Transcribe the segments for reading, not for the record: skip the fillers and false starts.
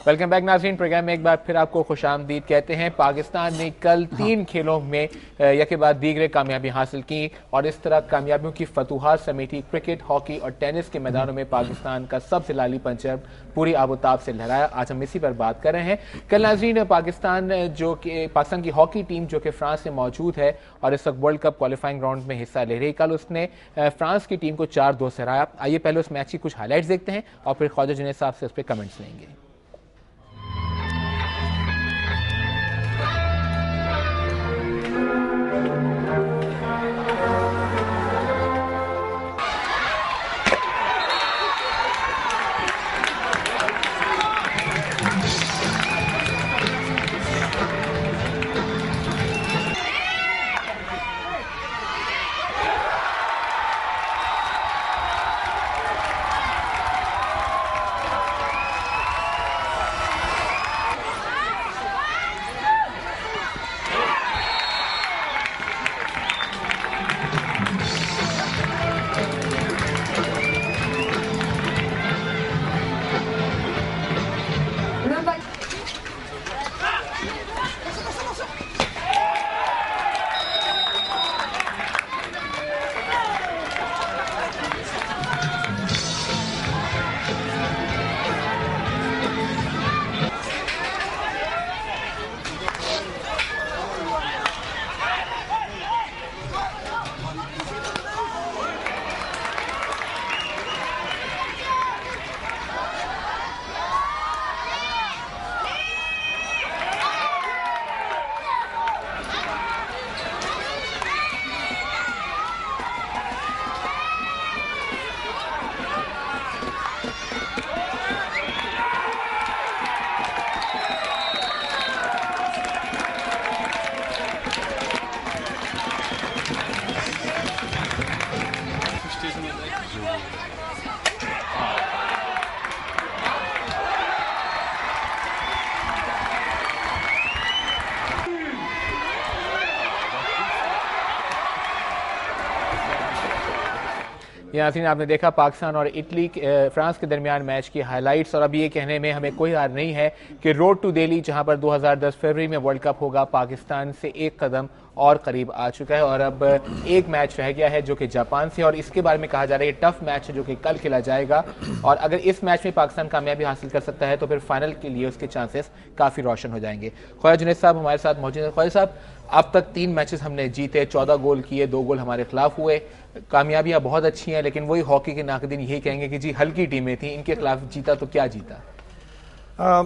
Welcome back नाज़रीन। Programme में एक बार फिर आपको खुशामदीद कहते हैं। पाकिस्तान ने कल 3 खेलों में यके बाद दीगरे कामयाबी हासिल की और इस तरह कामयाबियों की फतूहात समेटी। क्रिकेट, हॉकी और टेनिस के मैदानों में पाकिस्तान का सबसे लाली पंचर पूरी आबोताब से लहराया। आज हम इसी पर बात कर रहे हैं। कल नाज़रीन पाकिस्तान की हॉकी टीम जो कि फ्रांस में मौजूद है और इस वक्त वर्ल्ड कप क्वालिफाइंग राउंड में हिस्सा ले रही, कल उसने फ्रांस की टीम को 4-2 से हराया। आइए पहले उस मैच की कुछ हाईलाइट्स देखते हैं और फिर ख्वाजा जुनैद साहब से उस पर कमेंट्स लेंगे। यासीन, आपने देखा पाकिस्तान और इटली फ्रांस के दरमियान मैच की हाइलाइट्स और अभी ये कहने में हमें कोई हार नहीं है कि रोड टू दिल्ली जहां पर 2010 फरवरी में वर्ल्ड कप होगा, पाकिस्तान से एक कदम और करीब आ चुका है और अब एक मैच रह गया है जो कि जापान से, और इसके बारे में कहा जा रहा है ये टफ मैच है जो कि कल खेला जाएगा और अगर इस मैच में पाकिस्तान कामयाबी हासिल कर सकता है तो फिर फाइनल के लिए उसके चांसेस काफ़ी रोशन हो जाएंगे। ख्वाजा जुनैद साहब हमारे साथ मौजूद हैं। ख्वाजा साहब, अब तक 3 मैचेस हमने जीते, 14 गोल किए, 2 गोल हमारे खिलाफ हुए। कामयाबियां बहुत अच्छी हैं, लेकिन वही हॉकी के नाक़दीन यही कहेंगे कि जी हल्की टीमें थी, इनके खिलाफ जीता तो क्या जीता।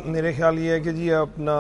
मेरे ख्याल ये है कि जी अपना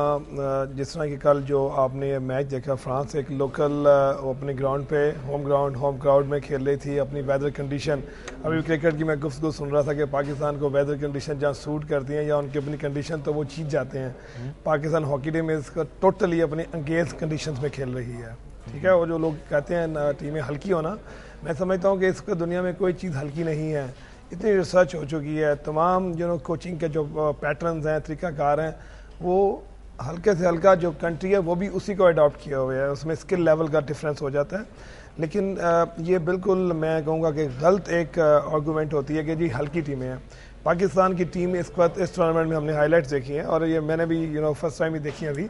जिस तरह कि कल जो आपने ये मैच देखा, फ्रांस एक लोकल अपने ग्राउंड पे होम क्राउड में खेल रही थी। अपनी वेदर कंडीशन, अभी क्रिकेट की मैं गुफ्तगू सुन रहा था कि पाकिस्तान को वेदर कंडीशन जहाँ सूट करती हैं या उनकी अपनी कंडीशन तो वो जीत जाते हैं। पाकिस्तान हॉकी टीम इसका टोटली अपनी अंगेज कंडीशन में खेल रही है, ठीक है। और जो लोग कहते हैं टीमें हल्की होना, मैं समझता हूँ कि इस दुनिया में कोई चीज़ हल्की नहीं है। इतनी रिसर्च हो चुकी है, तमाम कोचिंग के जो पैटर्न्स हैं, तरीक़ाकार हैं, वो हल्के से हल्का जो कंट्री है वो भी उसी को अडॉप्ट किया हुआ है, उसमें स्किल लेवल का डिफरेंस हो जाता है। लेकिन ये बिल्कुल मैं कहूँगा कि गलत एक आर्गूमेंट होती है कि जी हल्की टीमें हैं। पाकिस्तान की टीम इस वक्त इस टूर्नामेंट में हमने हाइलाइट्स देखी हैं और ये मैंने भी फर्स्ट टाइम ही देखी है। अभी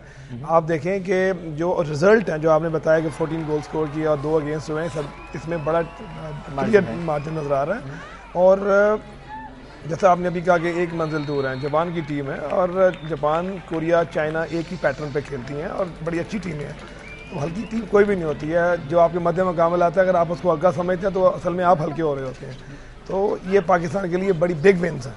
आप देखें कि जो रिजल्ट हैं, जो आपने बताया कि 14 गोल स्कोर किया और 2 अगेंस्ट हुए हैं, सब इसमें बड़ा मार्जिन नज़र आ रहा है। और जैसा आपने अभी कहा कि एक मंजिल दूर है, जापान की टीम है और जापान, कोरिया, चाइना एक ही पैटर्न पे खेलती हैं और बड़ी अच्छी टीमें हैं। तो हल्की टीम कोई भी नहीं होती है। जो आपके मध्य मुकाबला आता है, अगर आप उसको हल्का समझते हैं तो असल में आप हल्के हो रहे होते हैं। तो ये पाकिस्तान के लिए बड़ी बिग विन्स हैं,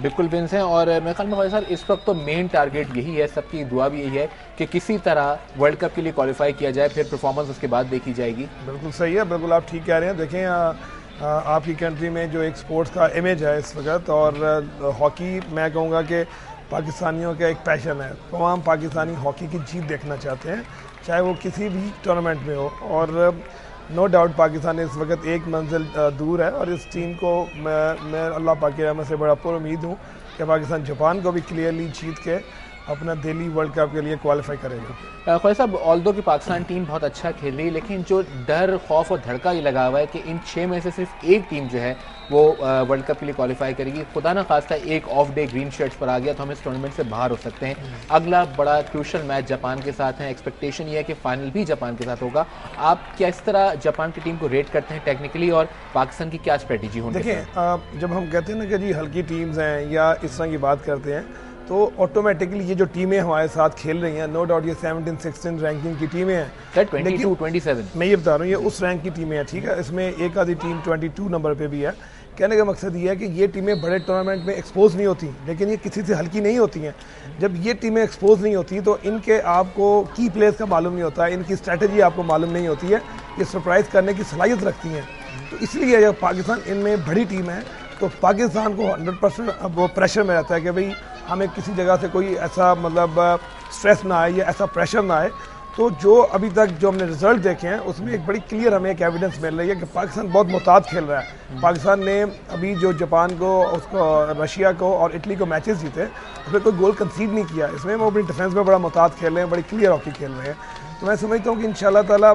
बिल्कुल विन्स हैं। और मेरे ख्याल में सर इस वक्त तो मेन टारगेट यही है, सबकी दुआ भी यही है कि किसी तरह वर्ल्ड कप के लिए क्वालिफाई किया जाए, फिर परफॉर्मेंस उसके बाद देखी जाएगी। बिल्कुल सही है, बिल्कुल आप ठीक कह रहे हैं। देखें आपकी कंट्री में जो एक स्पोर्ट्स का इमेज है इस वक्त, और हॉकी मैं कहूँगा कि पाकिस्तानियों का एक पैशन है। तमाम पाकिस्तानी हॉकी की जीत देखना चाहते हैं, चाहे वो किसी भी टूर्नामेंट में हो। और नो डाउट पाकिस्तान इस वक्त एक मंजिल दूर है और इस टीम को मैं अल्लाह पाक की रहमत से बड़ा पुरुमीद हूँ कि पाकिस्तान जापान को भी क्लियरली जीत के अपना दिल्ली वर्ल्ड कप के लिए क्वालिफाई करेगा। ख्वाजा साहब, ऑल्दो की पाकिस्तान टीम बहुत अच्छा खेल रही है, लेकिन जो डर, खौफ और धड़का ये लगा हुआ है कि इन 6 में से सिर्फ एक टीम जो है वो वर्ल्ड कप के लिए क्वालिफाई करेगी। खुदा ना खास्ता एक ऑफ डे ग्रीन शर्ट्स पर आ गया तो हम इस टूर्नामेंट से बाहर हो सकते हैं। अगला बड़ा क्रूशल मैच जापान के साथ है, एक्सपेक्टेशन ये है कि फाइनल भी जापान के साथ होगा। आप क्या इस तरह जापान की टीम को रेट करते हैं टेक्निकली, और पाकिस्तान की क्या स्ट्रेटेजी होगी? देखिए, जब हम कहते हैं ना कि जी हल्की टीम्स हैं या इस तरह की बात करते हैं, तो ऑटोमेटिकली ये जो टीमें हमारे साथ खेल रही हैं, नो डाउट ये 17-16 रैंकिंग की टीमें हैं, 22-27 मैं ये बता रहा हूँ, ये उस रैंक की टीमें हैं, ठीक है। इसमें एक आधी टीम 22 नंबर पे भी है। कहने का मकसद ये है कि ये टीमें बड़े टूर्नामेंट में एक्सपोज नहीं होती, लेकिन ये किसी से हल्की नहीं होती हैं। जब ये टीमें एक्सपोज नहीं होती तो इनके आपको की प्लेयर्स का मालूम नहीं होता, इनकी स्ट्रैटेजी आपको मालूम नहीं होती है, ये सरप्राइज़ करने की सलाहियत रखती हैं। तो इसलिए जब पाकिस्तान इनमें बड़ी टीम है तो पाकिस्तान को 100% अब वो प्रेशर में रहता है कि भाई हमें किसी जगह से कोई ऐसा मतलब स्ट्रेस ना आए या ऐसा प्रेशर ना आए। तो जो अभी तक जो हमने रिजल्ट देखे हैं उसमें एक बड़ी क्लियर हमें एक एविडेंस मिल रही है कि पाकिस्तान बहुत मुताद खेल रहा है। पाकिस्तान ने अभी जो जापान को, उसको, रशिया को और इटली को मैचेस जीते, उसमें कोई गोल कंसीड नहीं किया। इसमें वो अपनी डिफेंस में बड़ा मुताद खेल रहे हैं, बड़ी क्लियर हॉकी खेल रहे हैं। तो मैं समझता हूँ कि इंशाल्लाह ताला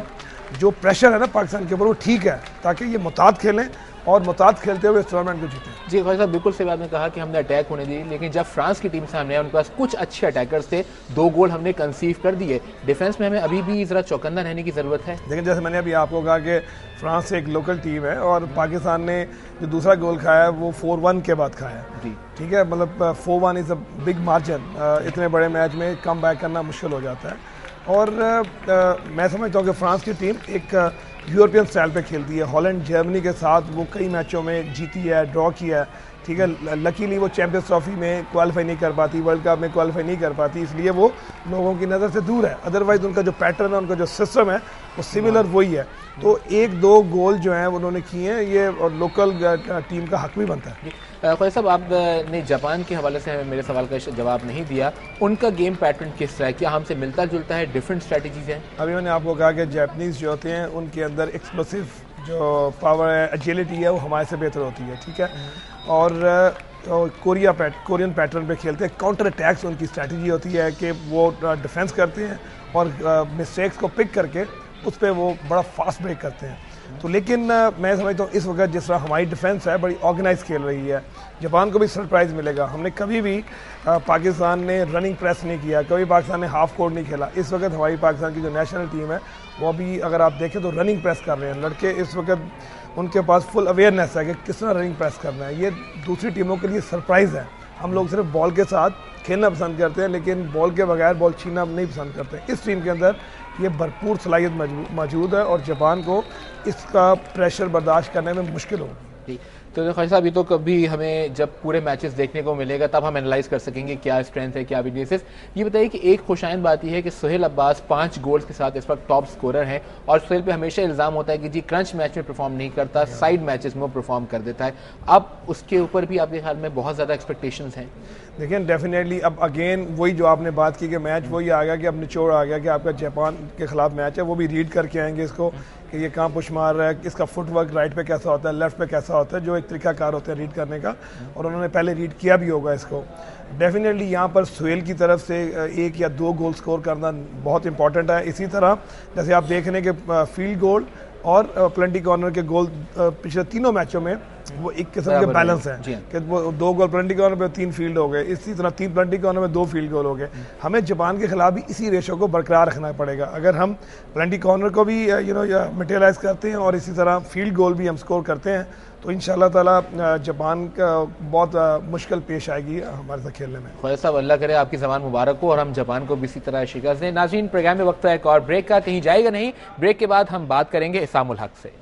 जो प्रेशर है ना पाकिस्तान के ऊपर वो ठीक है, ताकि ये मुताद खेलें और मुताद खेलते हुए इस टूर्नामेंट को जीतें। जी ख्वाजा साहब, बिल्कुल सही बात में कहा कि हमने अटैक होने दी, लेकिन जब फ्रांस की टीम सामने है उनके पास कुछ अच्छे अटैकर्स थे, 2 गोल हमने कंसीव कर दिए। डिफेंस में हमें अभी भी ज़रा चौकन्ना रहने की ज़रूरत है। लेकिन जैसे मैंने अभी आपको कहा कि फ्रांस एक लोकल टीम है और पाकिस्तान ने जो दूसरा गोल खाया है वो 4-1 के बाद खाया है जी, ठीक है। मतलब 4-1 इज़ अ बिग मार्जिन। इतने बड़े मैच में कम बैक करना मुश्किल हो जाता है। और मैं समझता हूँ कि फ्रांस की टीम एक यूरोपियन स्टाइल पे खेलती है। हॉलैंड जर्मनी के साथ वो कई मैचों में जीती है, ड्रॉ किया है, ठीक है। लकीली वो चैंपियंस ट्रॉफी में क्वालिफाई नहीं कर पाती, वर्ल्ड कप में क्वालिफाई नहीं कर पाती, इसलिए वो लोगों की नज़र से दूर है। अदरवाइज़ उनका जो पैटर्न है, उनका जो सिस्टम है वो सिमिलर वही है। तो 1-2 गोल जो हैं उन्होंने किए हैं, ये और लोकल टीम का हक भी बनता है। ख्वाजा साहब, आपने जापान के हवाले से मेरे सवाल का जवाब नहीं दिया। उनका गेम पैटर्न किस तरह है? क्या हमसे मिलता जुलता है? डिफरेंट स्ट्रैटेजीज हैं? अभी मैंने आपको कहा कि जापानीज़ जो होते हैं उनके अंदर एक्सप्लोसिव जो पावर है, एजिलिटी है, वो हमारे से बेहतर होती है, ठीक है। और कोरियन पैटर्न पे खेलते हैं। काउंटर अटैक्स उनकी स्ट्रैटेजी होती है कि वो डिफेंस करते हैं और मिस्टेक्स को पिक करके उस पर वो बड़ा फास्ट ब्रेक करते हैं। तो लेकिन मैं समझता हूँ इस वक्त जिस तरह हमारी डिफेंस है बड़ी ऑर्गेनाइज खेल रही है, जापान को भी सरप्राइज़ मिलेगा। हमने कभी भी पाकिस्तान ने रनिंग प्रेस नहीं किया, कभी पाकिस्तान ने हाफ कोर्ट नहीं खेला। इस वक्त हमारी पाकिस्तान की जो नेशनल टीम है वो अभी अगर आप देखें तो रनिंग प्रेस कर रहे हैं लड़के। इस वक्त उनके पास फुल अवेयरनेस है कि किस तरह रनिंग प्रेस करना है। ये दूसरी टीमों के लिए सरप्राइज़ है। हम लोग सिर्फ बॉल के साथ खेलना पसंद करते हैं, लेकिन बॉल के बगैर बॉल छीनना नहीं पसंद करते। इस टीम के अंदर ये भरपूर सलाहियत मौजूद है और जापान को इसका प्रेशर बर्दाश्त करने में मुश्किल होगी। तो ख्वाजा साहब, ये तो कभी हमें जब पूरे मैचेस देखने को मिलेगा तब हम एनालाइज कर सकेंगे क्या स्ट्रेंथ है, क्या वीकनेसेस। ये बताइए कि एक खुशाइन बात यह है कि सुहेल अब्बास 5 गोल्स के साथ इस वक्त टॉप स्कोरर है, और सुहेल पे हमेशा इल्ज़ाम होता है कि जी क्रंच मैच में परफॉर्म नहीं करता, साइड मैचेस में परफॉर्म कर देता है। अब उसके ऊपर भी आपके ख्याल में बहुत ज़्यादा एक्सपेक्टेशंस हैं? देखिए, डेफिनेटली अब अगेन वही जो आपने बात की कि मैच वही आ गया कि अब निचोड़ आ गया कि आपका जापान के खिलाफ मैच है। वो भी रीड करके आएंगे इसको कि ये कहाँ पुश मार रहा है, इसका फुटवर्क राइट पे कैसा होता है, लेफ्ट पे कैसा होता है, जो एक तरीकाकार होता है रीड करने का, और उन्होंने पहले रीड किया भी होगा इसको। डेफिनेटली यहाँ पर सुहेल की तरफ से 1 या 2 गोल स्कोर करना बहुत इंपॉर्टेंट है। इसी तरह जैसे आप देख रहे हैं कि फील्ड गोल और प्लेंटी कॉर्नर के गोल पिछले तीनों मैचों में वो एक किस्म के बैलेंस है कि वो 2 गोल प्लेंटी कॉर्नर पे 3 फील्ड हो गए, इसी तरह 3 प्लेंटी कॉर्नर में 2 फील्ड गोल हो गए। हमें जापान के खिलाफ भी इसी रेशो को बरकरार रखना पड़ेगा। अगर हम प्लेंटी कॉर्नर को भी मटेरियलाइज करते हैं और इसी तरह फील्ड गोल भी हम स्कोर करते हैं तो इंशाल्लाह ताला जापान का बहुत मुश्किल पेश आएगी हमारे साथ खेलने में। ख्वाजा साहब, अल्लाह करे आपकी ज़बान मुबारक हो और हम जापान को भी इसी तरह शिकस्त दें। नाज़रीन, प्रोग्राम में वक्त है एक और ब्रेक का, कहीं जाएगा नहीं। ब्रेक के बाद हम बात करेंगे इसामुल हक से।